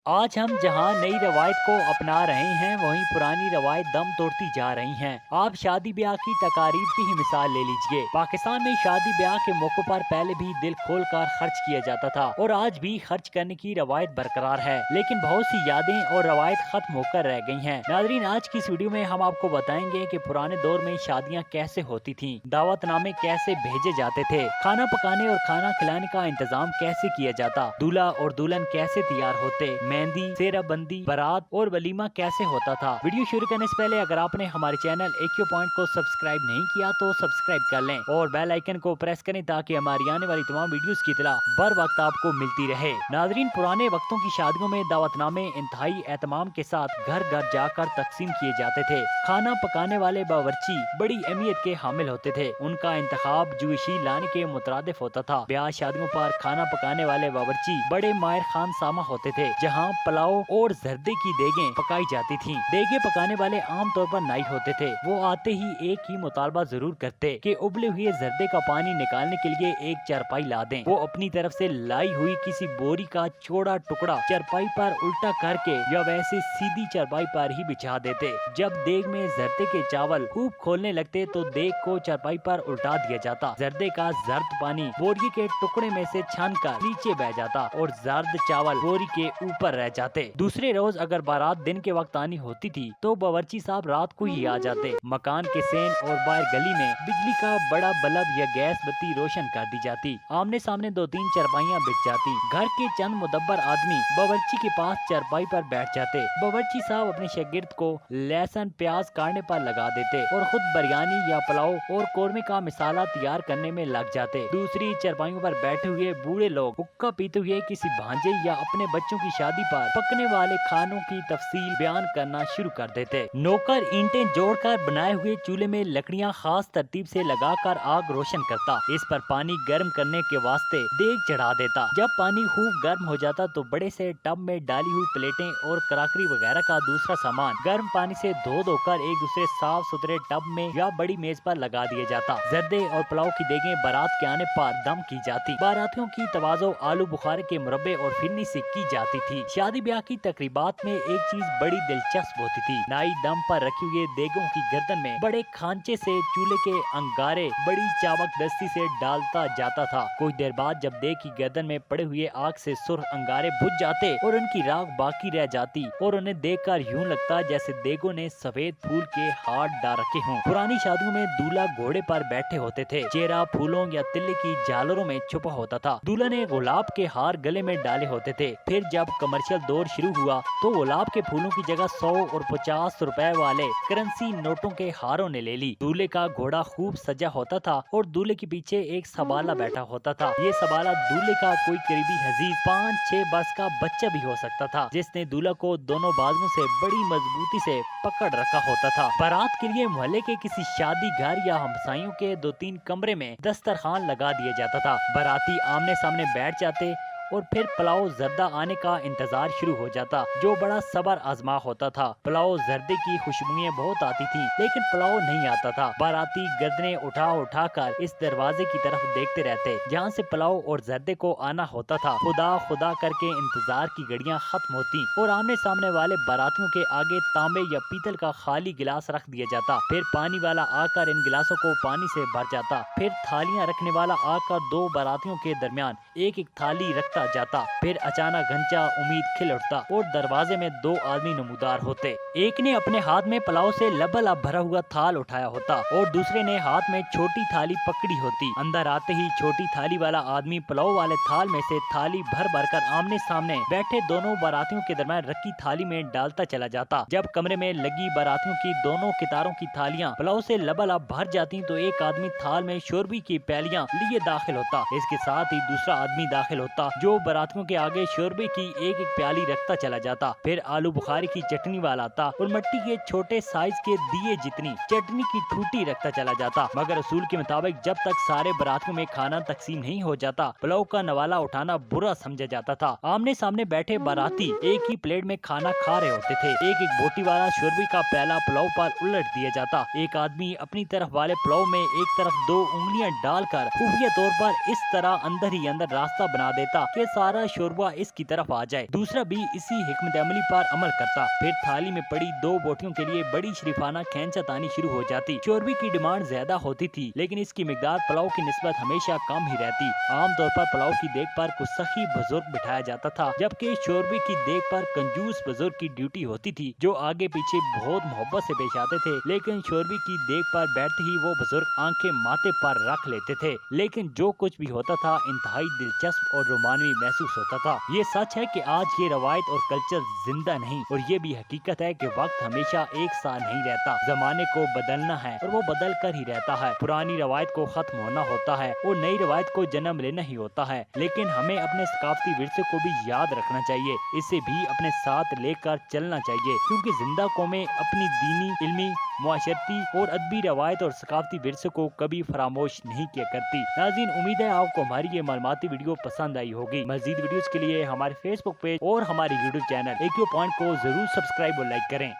आज हम जहां नई रवायत को अपना रहे हैं वहीं पुरानी रवायत दम तोड़ती जा रही हैं। आप शादी ब्याह की तकारीब की ही मिसाल ले लीजिए। पाकिस्तान में शादी ब्याह के मौकों पर पहले भी दिल खोल कर खर्च किया जाता था और आज भी खर्च करने की रवायत बरकरार है, लेकिन बहुत सी यादें और रवायत खत्म होकर रह गई हैं। नाजरीन, आज की इस वीडियो में हम आपको बताएंगे कि पुराने दौर में शादियां कैसे होती थीं, दावतनामे कैसे भेजे जाते थे, खाना पकाने और खाना खिलाने का इंतजाम कैसे किया जाता, दूल्हा और दुल्हन कैसे तैयार होते, मेहंदी, सेहरा बंदी, बारात और वलीमा कैसे होता था। वीडियो शुरू करने से पहले अगर आपने हमारे चैनल AQ पॉइंट को सब्सक्राइब नहीं किया तो सब्सक्राइब कर लें और बेल आइकन को प्रेस करें ताकि हमारी आने वाली तमाम वीडियोस की इत्तला बर वक्त आपको मिलती रहे। नाजरीन, पुराने वक्तों की शादियों में दावतनामे इंतहाई एहतमाम के साथ घर घर जाकर तकसीम किए जाते थे। खाना पकाने वाले बावर्ची बड़ी अहमियत के हामिल होते थे। उनका इंतखाब जुइशी लाने के मुतरादिफ होता था। ब्याह शादियों पर खाना पकाने वाले बावर्ची बड़े माहिर खान सामा होते थे, जहाँ पुलाव और जर्दे की देगें पकाई जाती थीं। देगे पकाने वाले आम तौर पर नाई होते थे। वो आते ही एक ही मुतालबा जरूर करते कि उबले हुए जर्दे का पानी निकालने के लिए एक चारपाई ला दें। वो अपनी तरफ से लाई हुई किसी बोरी का चौड़ा टुकड़ा चारपाई पर उल्टा करके या वैसे सीधी चारपाई पर ही बिछा देते। जब देग में जर्दे के चावल खूब खोलने लगते तो देग को चारपाई पर उल्टा दिया जाता। जर्दे का जर्द पानी बोरी के टुकड़े में से छान कर नीचे बह जाता और जर्द चावल बोरी के ऊपर रह जाते। दूसरे रोज अगर बारात दिन के वक्त आनी होती थी तो बावर्ची साहब रात को ही आ जाते। मकान के सेन और बाहर गली में बिजली का बड़ा बल्ब या गैस बत्ती रोशन कर दी जाती। आमने सामने दो तीन चारपाइयां बिछ जाती। घर के चंद मुदब्बर आदमी बावर्ची के पास चारपाई पर बैठ जाते। बावर्ची साहब अपने शागिर्द को लहसुन प्याज काटने पर लगा देते और खुद बिरयानी या पुलाव और कोरमे का मिसाला तैयार करने में लग जाते। दूसरी चारपाइयों पर बैठे हुए बूढ़े लोग हुक्का पीते हुए किसी भांजे या अपने बच्चों की शादी पर पकने वाले खानों की तफसील बयान करना शुरू कर देते। नौकर ईंटें जोड़कर बनाए हुए चूल्हे में लकड़ियां खास तरतीब से लगाकर आग रोशन करता। इस पर पानी गर्म करने के वास्ते देग चढ़ा देता। जब पानी खूब गर्म हो जाता तो बड़े से टब में डाली हुई प्लेटें और कराकरी वगैरह का दूसरा सामान गर्म पानी से धो धोकर एक दूसरे साफ सुथरे टब में या बड़ी मेज पर लगा दिया जाता। जर्दे और पुलाव की देगें बारात के आने पर दम की जाती। बारातियों की तवाज़ो आलू बुखारे के मुरब्बे और फिरनी से की जाती थी। शादी ब्याह की तकरीबात में एक चीज बड़ी दिलचस्प होती थी। नाई दम पर रखी हुई देगों की गर्दन में बड़े खांचे से चूल्हे के अंगारे बड़ी चावक दस्ती से डालता जाता था। कुछ देर बाद जब देग की गर्दन में पड़े हुए आग से सुर्ख अंगारे बुझ जाते और उनकी राख बाकी रह जाती और उन्हें देखकर यूं लगता जैसे देगों ने सफेद फूल के हाथ डाल रखे हों। पुरानी शादियों में दूल्हा घोड़े पर बैठे होते थे। चेहरा फूलों या तिल्ले की झालरों में छुपा होता था। दूल्हा ने गुलाब के हार गले में डाले होते थे। फिर जब कमर्शियल दौर शुरू हुआ तो गुलाब के फूलों की जगह 100 और 50 रुपए वाले करेंसी नोटों के हारों ने ले ली। दूल्हे का घोड़ा खूब सजा होता था और दूल्हे के पीछे एक सबाला बैठा होता था। ये सबाला दूल्हे का कोई करीबी हजीज 5-6 वर्ष का बच्चा भी हो सकता था, जिसने दूल्हा को दोनों बाजुओं से बड़ी मजबूती से पकड़ रखा होता था। बारात के लिए मोहल्ले के किसी शादी घर या हमसायों के 2-3 कमरे में दस्तरखान लगा दिया जाता था। बाराती आमने सामने बैठ जाते और फिर पुलाव जर्दा आने का इंतजार शुरू हो जाता, जो बड़ा सबर आजमा होता था। पुलाव जर्दे की खुशबुएं बहुत आती थी, लेकिन पुलाव नहीं आता था। बाराती गर्दनें उठा उठा कर इस दरवाजे की तरफ देखते रहते जहाँ से पुलाव और जर्दे को आना होता था। खुदा खुदा करके इंतजार की घड़ियां खत्म होती और आमने सामने वाले बारातियों के आगे तांबे या पीतल का खाली गिलास रख दिया जाता। फिर पानी वाला आकर इन गिलासों को पानी से भर जाता। फिर थालियां रखने वाला आकर दो बारातियों के दरमियान एक एक थाली रखता जाता। फिर अचानक घंचा उम्मीद खिल उठता और दरवाजे में 2 आदमी नमूदार होते। एक ने अपने हाथ में पुलाव से लबालब भरा हुआ थाल उठाया होता और दूसरे ने हाथ में छोटी थाली पकड़ी होती। अंदर आते ही छोटी थाली वाला आदमी पुलाव वाले थाल में से थाली भर भर कर आमने सामने बैठे दोनों बारातियों के दरमियान रखी थाली में डालता चला जाता। जब कमरे में लगी बारातियों की दोनों कितारों की थालियां पुलाव से लबालब भर जाती तो एक आदमी थाल में शोरबी की प्यालियां लिए दाखिल होता। इसके साथ ही दूसरा आदमी दाखिल होता जो बारातियों के आगे शोरबे की एक एक प्याली रखता चला जाता। फिर आलू बुखारे की चटनी वाला आता और मिट्टी के छोटे साइज के दिए जितनी चटनी की ठूटी रखता चला जाता। मगर असूल के मुताबिक जब तक सारे बारातियों में खाना तकसीम नहीं हो जाता, पुलाव का नवाला उठाना बुरा समझा जाता था। आमने सामने बैठे बाराती एक ही प्लेट में खाना खा रहे होते थे। एक एक बोटी वाला शोरबे का प्याला पुलाव पर उलट दिया जाता। एक आदमी अपनी तरफ वाले पुलाव में एक तरफ 2 उंगलियां डालकर खुफिया तौर पर इस तरह अंदर ही अंदर रास्ता बना देता कि कि सारा शोरबा इसकी तरफ आ जाए। दूसरा भी इसी हिकमत अमली पर अमल करता। फिर थाली में पड़ी 2 बोटियों के लिए बड़ी शरीफाना खैंचत आनी शुरू हो जाती। शोरबे की डिमांड ज्यादा होती थी, लेकिन इसकी मिकदार पुलाव की निस्बत हमेशा कम ही रहती। आमतौर पर पुलाव की देख पर कुछ सखी बुजुर्ग बिठाया जाता था, जबकि शोरबे की देख पर कंजूस बुजुर्ग की ड्यूटी होती थी, जो आगे पीछे बहुत मोहब्बत से पेश आते थे। लेकिन शोरबे की देख पर बैठते ही वो बुजुर्ग आंखें माथे पर रख लेते थे। लेकिन जो कुछ भी होता था इंतहाई दिलचस्प और रोमानवी महसूस होता था। ये सच है कि आज ये रवायत और कल्चर जिंदा नहीं, और ये भी हकीकत है कि वक्त हमेशा एक सा नहीं रहता। जमाने को बदलना है और वो बदल कर ही रहता है। पुरानी रवायत को खत्म होना होता है और नई रवायत को जन्म लेना ही होता है। लेकिन हमें अपने सकाफती विरसे को भी याद रखना चाहिए, इसे भी अपने साथ लेकर चलना चाहिए, क्योंकि जिंदा कौमें अपनी दीनी, इल्मी, मुआशरती और अदबी रवायत और सकाफती विरसे को कभी फरामोश नहीं किया करती। नाज़रीन, उम्मीद है आपको हमारी ये मालूमाती वीडियो पसंद आई होगी। मजीद वीडियोस के लिए हमारे फेसबुक पेज और हमारे यूट्यूब चैनल AQ पॉइंट को जरूर सब्सक्राइब और लाइक करें।